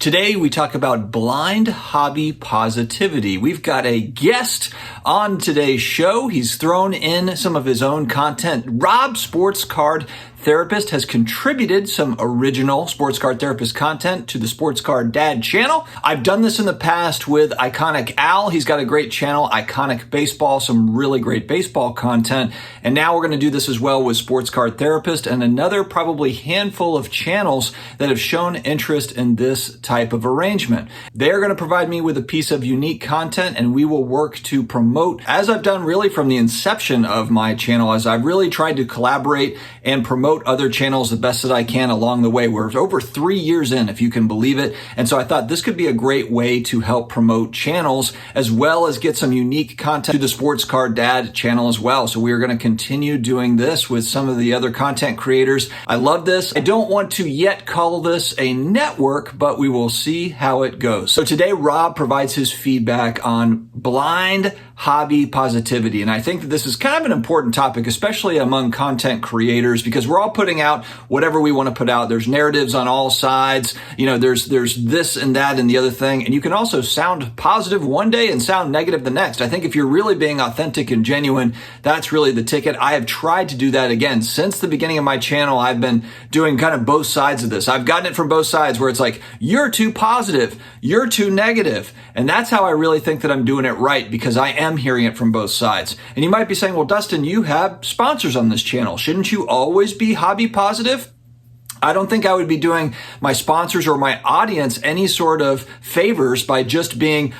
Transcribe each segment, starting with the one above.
Today we talk about blind hobby positivity. We've got a guest on today's show. He's thrown in some of his own content. Rob, sports card therapist, has contributed some original sports card therapist content to the Sports Card Dad channel. I've done this in the past with Iconic Al. He's got a great channel, Iconic Baseball, some really great baseball content. And now we're going to do this as well with Sports Card Therapist and another probably handful of channels that have shown interest in this type of arrangement. They're going to provide me with a piece of unique content, and we will work to promote, as I've done really from the inception of my channel, as I've really tried to collaborate and promote other channels the best that I can along the way. We're over 3 years in, if you can believe it. And so I thought this could be a great way to help promote channels as well as get some unique content to the Sports Card Dad channel as well. So we are going to continue doing this with some of the other content creators. I love this. I don't want to yet call this a network, but we will see how it goes. So today, Rob provides his feedback on blind hobby positivity. And I think that this is kind of an important topic, especially among content creators, because we're all putting out whatever we want to put out. There's narratives on all sides. You know, there's this and that and the other thing. And you can also sound positive one day and sound negative the next. I think if you're really being authentic and genuine, that's really the ticket. I have tried to do that again. Since the beginning of my channel, I've been doing kind of both sides of this. I've gotten it from both sides where it's like, you're too positive, you're too negative. And that's how I really think that I'm doing it right, because I am hearing it from both sides. And you might be saying, well, Dustin, you have sponsors on this channel. Shouldn't you always be hobby positive? I don't think I would be doing my sponsors or my audience any sort of favors by just being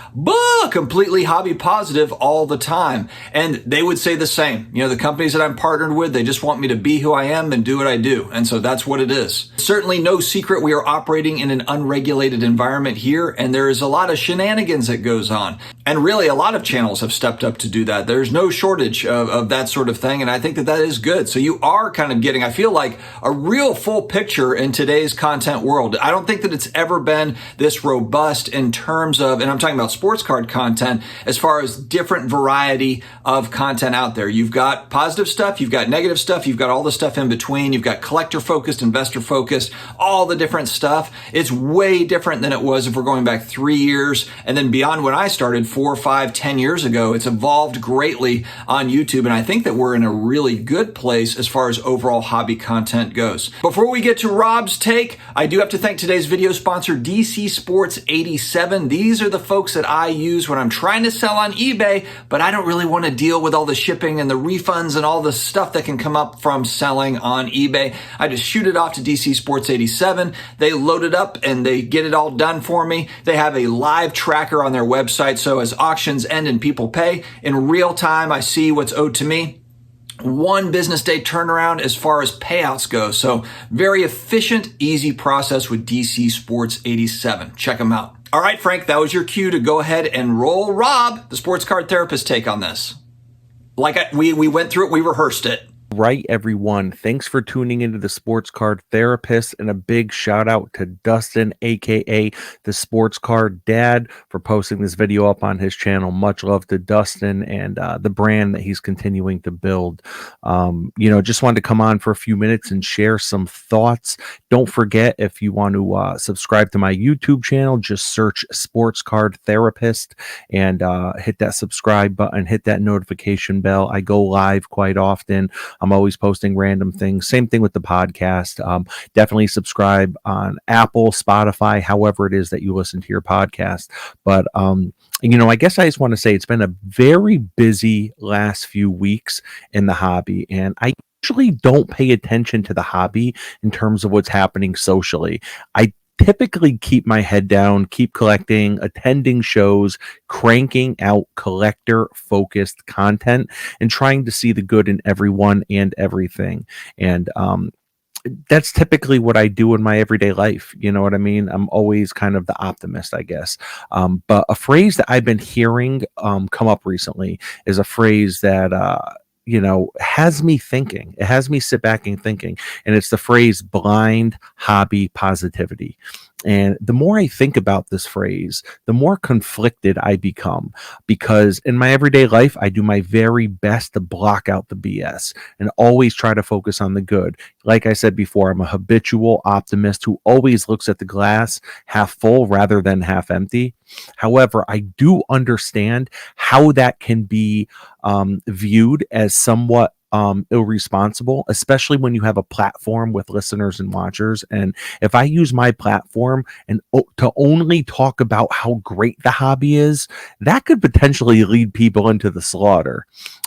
completely hobby positive all the time. And they would say the same. You know, the companies that I'm partnered with, they just want me to be who I am and do what I do. And so that's what it is. Certainly no secret we are operating in an unregulated environment here, and there is a lot of shenanigans that goes on. And really, a lot of channels have stepped up to do that. There's no shortage of that sort of thing, and I think that that is good. So you are kind of getting, I feel like, a real full picture in today's content world. I don't think that it's ever been this robust in terms of, and I'm talking about sports card content, as far as different variety of content out there. You've got positive stuff, you've got negative stuff, you've got all the stuff in between, you've got collector focused, investor focused, all the different stuff. It's way different than it was if we're going back 3 years and then beyond when I started 4, 5, 10 years ago. It's evolved greatly on YouTube, and I think that we're in a really good place as far as overall hobby content goes. Before we get to Rob's take, I do have to thank today's video sponsor, DC Sports 87. These are the folks that I use when I'm trying to sell on eBay, but I don't really want to deal with all the shipping and the refunds and all the stuff that can come up from selling on eBay. I just shoot it off to DC Sports 87. They load it up and they get it all done for me. They have a live tracker on their website, so as auctions end and people pay, in real time I see what's owed to me. 1 business day turnaround as far as payouts go. So very efficient, easy process with DC Sports 87. Check them out. All right, Frank, that was your cue to go ahead and roll Rob, the sports card therapist, take on this. We went through it, we rehearsed it. Right, everyone. Thanks for tuning into the Sports Card Therapist, and a big shout out to Dustin, aka the Sports Card Dad, for posting this video up on his channel. Much love to Dustin and the brand that he's continuing to build. Just wanted to come on for a few minutes and share some thoughts. Don't forget, if you want to subscribe to my YouTube channel, just search Sports Card Therapist and hit that subscribe button, hit that notification bell. I go live quite often. I'm always posting random things. Same thing with the podcast. Definitely subscribe on Apple, Spotify, however it is that you listen to your podcast. But, I guess I just want to say it's been a very busy last few weeks in the hobby. And I usually don't pay attention to the hobby in terms of what's happening socially. I typically keep my head down, keep collecting, attending shows, cranking out collector-focused content, and trying to see the good in everyone and everything. And that's typically what I do in my everyday life. You know what I mean? I'm always kind of the optimist, I guess. But a phrase that I've been hearing come up recently is a phrase that has me thinking. It has me sit back and thinking. And it's the phrase blind hobby positivity. And the more I think about this phrase, the more conflicted I become, because in my everyday life, I do my very best to block out the BS and always try to focus on the good. Like I said before, I'm a habitual optimist who always looks at the glass half full rather than half empty. However, I do understand how that can be viewed as somewhat irresponsible, especially when you have a platform with listeners and watchers. And if I use my platform and to only talk about how great the hobby is, that could potentially lead people into the slaughter.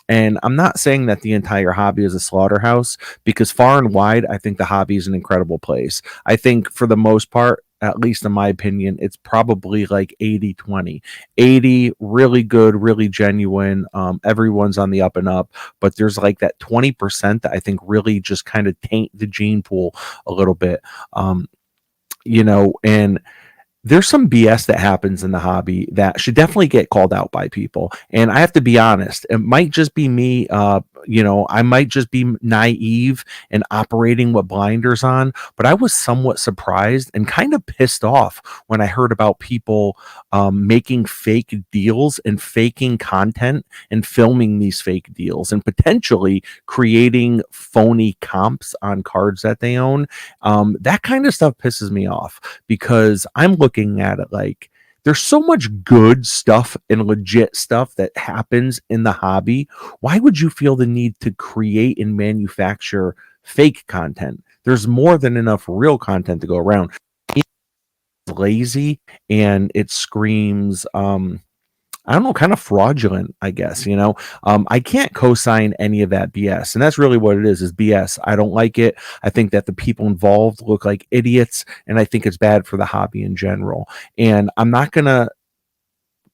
And I'm not saying that the entire hobby is a slaughterhouse, because far and wide, I think the hobby is an incredible place. I think for the most part, at least in my opinion, it's probably like 80-20. 80 really good, really genuine. Everyone's on the up and up, but there's like that 20% that I think really just kind of taint the gene pool a little bit. And there's some BS that happens in the hobby that should definitely get called out by people. And I have to be honest, it might just be me. I might just be naive and operating with blinders on, but I was somewhat surprised and kind of pissed off when I heard about people making fake deals and faking content and filming these fake deals and potentially creating phony comps on cards that they own. That kind of stuff pisses me off, because I'm looking at it like there's so much good stuff and legit stuff that happens in the hobby. Why would you feel the need to create and manufacture fake content? There's more than enough real content to go around. It's lazy, and it screams I don't know, kind of fraudulent, I guess. I can't co-sign any of that BS. And that's really what it is BS. I don't like it. I think that the people involved look like idiots, and I think it's bad for the hobby in general. And I'm not going to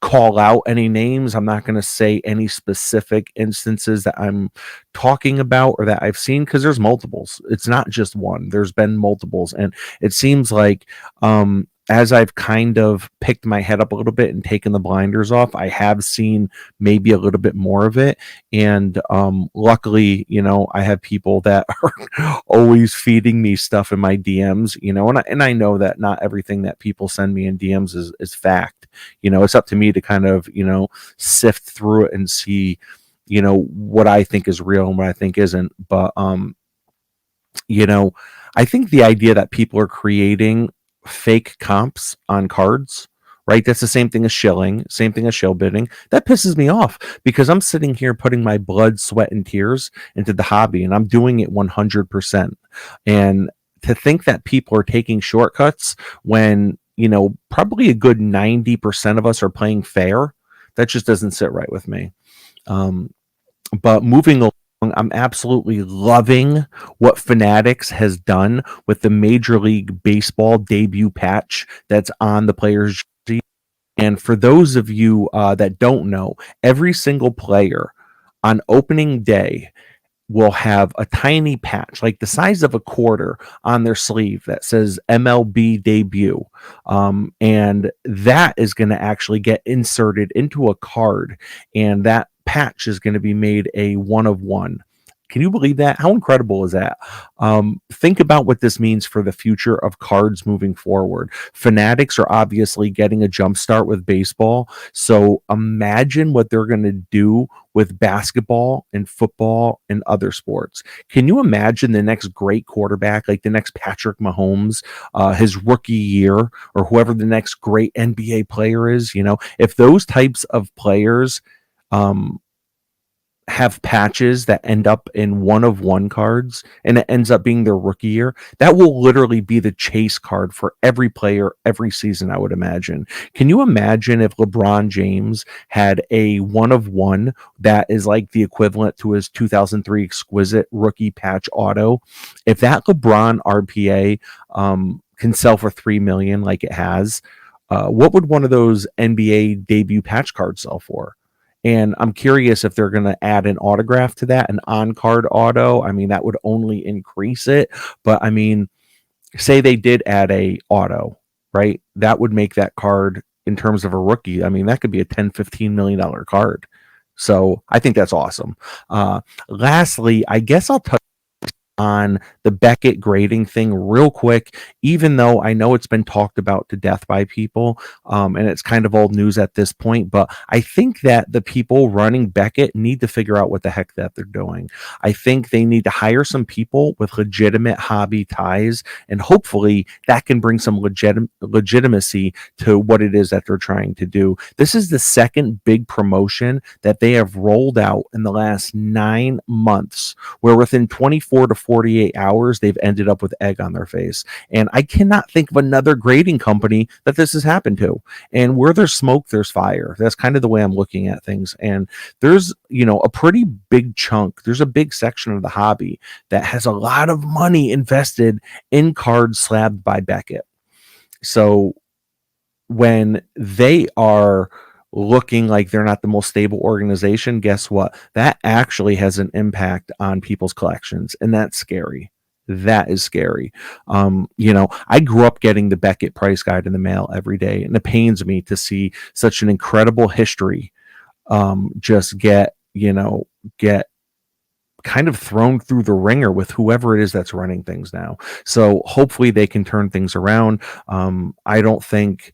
call out any names. I'm not going to say any specific instances that I'm talking about or that I've seen, because there's multiples. It's not just one. There's been multiples. And it seems like as I've kind of picked my head up a little bit and taken the blinders off, I have seen maybe a little bit more of it. And luckily, I have people that are always feeding me stuff in my DMs, and I know that not everything that people send me in DMs is fact. It's up to me to kind of, sift through it and see, what I think is real and what I think isn't. But, I think the idea that people are creating fake comps on cards, right? That's the same thing as shilling, same thing as shill bidding. That pisses me off, because I'm sitting here putting my blood, sweat, and tears into the hobby, and I'm doing it 100%. And to think that people are taking shortcuts when, probably a good 90% of us are playing fair, that just doesn't sit right with me. But moving along, I'm absolutely loving what Fanatics has done with the Major League Baseball debut patch that's on the player's jersey. And for those of you that don't know, every single player on opening day will have a tiny patch, like the size of a quarter, on their sleeve that says MLB debut. And that is going to actually get inserted into a card, and that patch is going to be made a 1/1. Can you believe that? How incredible is that? Think about what this means for the future of cards moving forward. Fanatics are obviously getting a jump start with baseball. So imagine what they're going to do with basketball and football and other sports. Can you imagine the next great quarterback, like the next Patrick Mahomes, his rookie year, or whoever the next great NBA player is? If those types of players have patches that end up in 1/1 cards, and it ends up being their rookie year, that will literally be the chase card for every player every season, I would imagine. Can you imagine if LeBron James had a 1/1 that is like the equivalent to his 2003 exquisite rookie patch auto? If that LeBron RPA can sell for $3 million like it has, what would one of those NBA debut patch cards sell for? And I'm curious if they're going to add an autograph to that, an on-card auto. I mean, that would only increase it. But I mean, say they did add a auto, right? That would make that card, in terms of a rookie, I mean, that could be a $10-15 million card. So I think that's awesome. Lastly, I guess I'll touch on the Beckett grading thing real quick, even though I know it's been talked about to death by people, and it's kind of old news at this point, but I think that the people running Beckett need to figure out what the heck that they're doing. I think they need to hire some people with legitimate hobby ties, and hopefully that can bring some legitimacy to what it is that they're trying to do. This is the second big promotion that they have rolled out in the last 9 months, where within 24 to 48 hours, they've ended up with egg on their face. And I cannot think of another grading company that this has happened to. And where there's smoke, there's fire. That's kind of the way I'm looking at things. And there's, a pretty big chunk, there's a big section of the hobby that has a lot of money invested in cards slabbed by Beckett. So when they are looking like they're not the most stable organization, guess what? That actually has an impact on people's collections, and that's scary. That is scary. I grew up getting the Beckett price guide in the mail every day, and it pains me to see such an incredible history just get kind of thrown through the ringer with whoever it is that's running things now. So hopefully they can turn things around. I don't think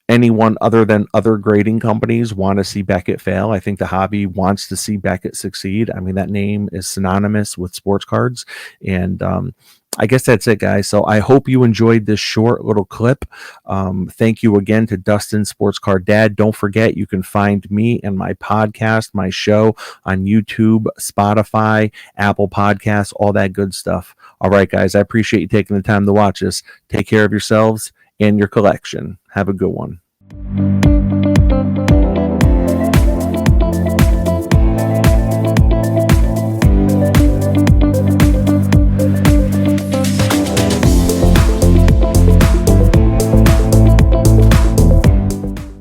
anyone other than other grading companies want to see Beckett fail. I think the hobby wants to see Beckett succeed. I mean, that name is synonymous with sports cards. And I guess that's it, guys. So I hope you enjoyed this short little clip. Thank you again to Dustin Sports Card Dad. Don't forget, you can find me and my podcast, my show on YouTube, Spotify, Apple Podcasts, all that good stuff. All right, guys, I appreciate you taking the time to watch this. Take care of yourselves and your collection. Have a good one.